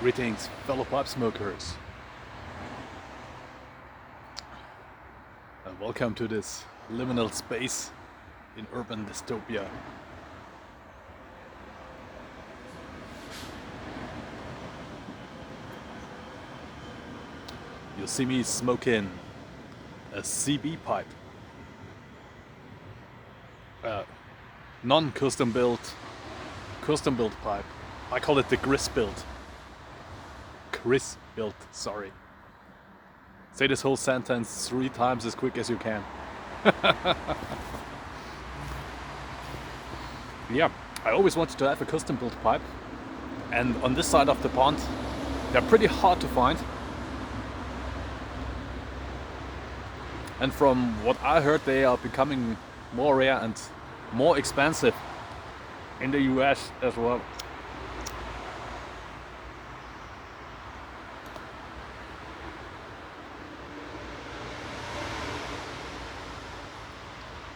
Greetings, fellow pipe smokers, and welcome to this liminal space in urban dystopia. You see me smoking a CB pipe, non-custom built, custom built pipe. I call it the Chrisbilt. Chrisbilt, sorry. Say this whole sentence 3 times as quick as you can. Yeah, I always wanted to have a custom built pipe, and on this side of the pond they're pretty hard to find. And from what I heard, they are becoming more rare and more expensive in the US as well.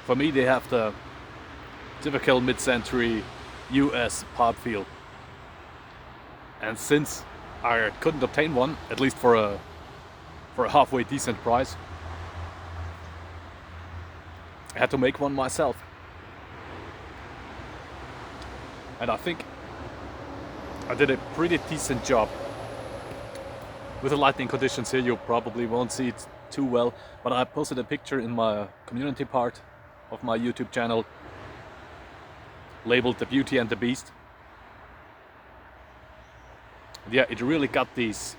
For me, they have the typical mid-century US pipe feel. And since I couldn't obtain one, at least for a halfway decent price, I had to make one myself. And I think I did a pretty decent job. With the lighting conditions here, you probably won't see it too well, but I posted a picture in my community part of my YouTube channel labeled The Beauty and the Beast. And yeah, it really got these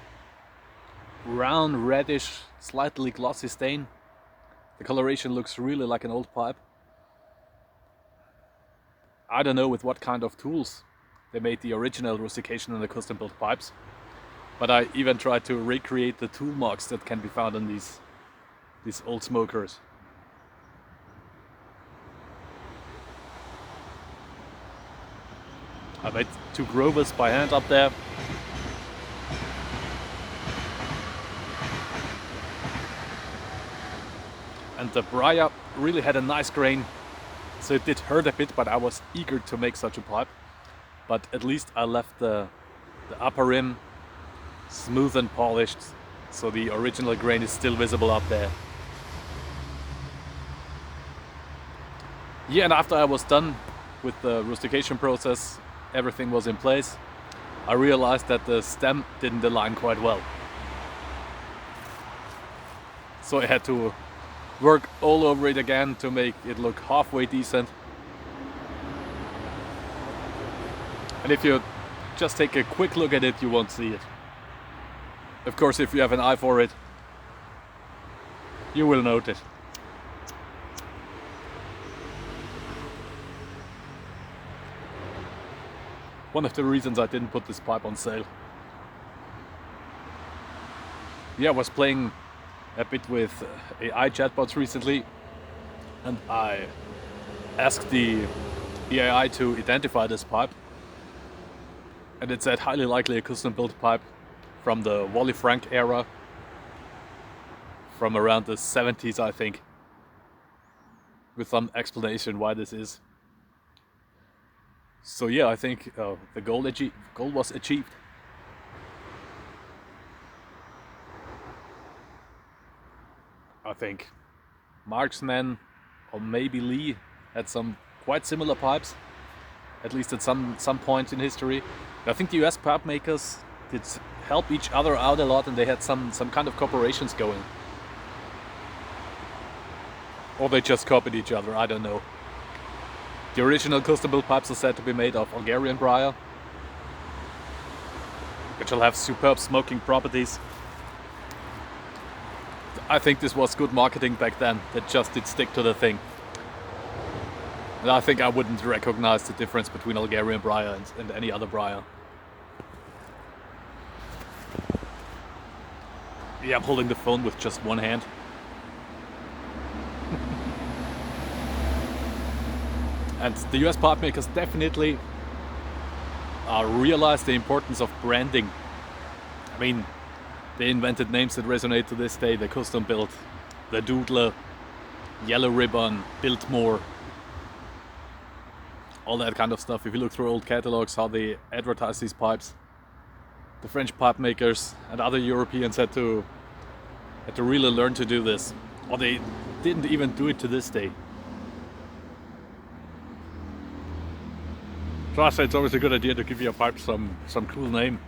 brown, reddish, slightly glossy stain. The coloration looks really like an old pipe. I don't know with what kind of tools they made the original rustication and the custom built pipes, but I even tried to recreate the tool marks that can be found on these old smokers. I made 2 grovers by hand up there. And the briar really had a nice grain, so it did hurt a bit, but I was eager to make such a pipe. But at least I left the upper rim smooth and polished, so the original grain is still visible up there. Yeah, and after I was done with the rustication process, everything was in place, I realized that the stem didn't align quite well. So I had to work all over it again to make it look halfway decent. And if you just take a quick look at it, you won't see it. Of course, if you have an eye for it, you will notice. One of the reasons I didn't put this pipe on sale. Yeah, I was playing a bit with AI chatbots recently, and I asked the AI to identify this pipe, and it said highly likely a custom built pipe from the Wally Frank era, from around the 70s, I think, with some explanation why this is. So yeah, I think the goal was achieved. I think Marksman or maybe Lee had some quite similar pipes, at least at some point in history. I think the US pipe makers did help each other out a lot, and they had some kind of cooperations going. Or they just copied each other, I don't know. The original custom built pipes are said to be made of Algerian briar, which will have superb smoking properties. I think this was good marketing back then, that just did stick to the thing. And I think I wouldn't recognize the difference between Algerian briar and any other briar. Yeah, I'm holding the phone with just one hand. And the US pipe makers definitely realized the importance of branding. I mean, they invented names that resonate to this day: the Custombilt, the Doodler, Yellow Ribbon, Biltmore, all that kind of stuff. If you look through old catalogs, how they advertise these pipes, the French pipe makers and other Europeans had to really learn to do this, or they didn't even do it to this day. So I say it's always a good idea to give your pipe some cool name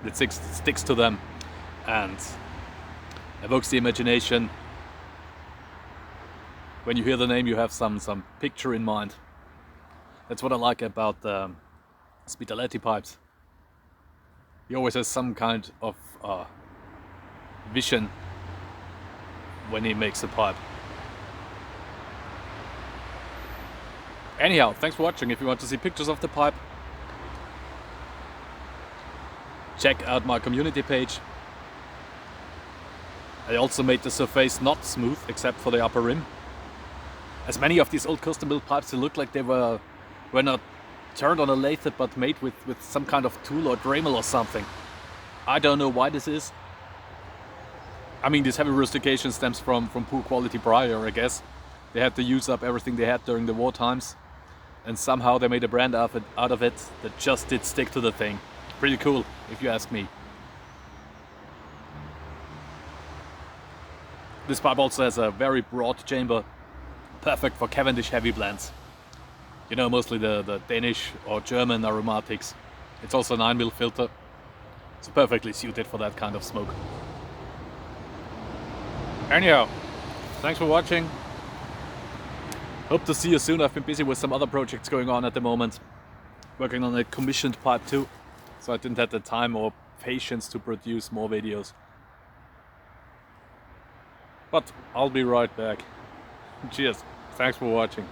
that sticks to them and evokes the imagination. When you hear the name, you have some picture in mind. That's what I like about Spitaletti pipes. He always has some kind of vision when he makes a pipe. Anyhow, thanks for watching. If you want to see pictures of the pipe, check out my community page. I also made the surface not smooth except for the upper rim. As many of these old custom-built pipes, they look like they were not turned on a lathe but made with some kind of tool or Dremel or something. I don't know why this is. I mean, this heavy rustication stems from poor quality prior, I guess. They had to use up everything they had during the war times, and somehow they made a brand out of it that just did stick to the thing. Pretty cool, if you ask me. This pipe also has a very broad chamber, perfect for Cavendish heavy blends. You know, mostly the Danish or German aromatics. It's also a 9mm filter, so perfectly suited for that kind of smoke. Anyhow, thanks for watching. Hope to see you soon. I've been busy with some other projects going on at the moment. Working on a commissioned pipe too, so I didn't have the time or patience to produce more videos. But I'll be right back. Cheers. Thanks for watching.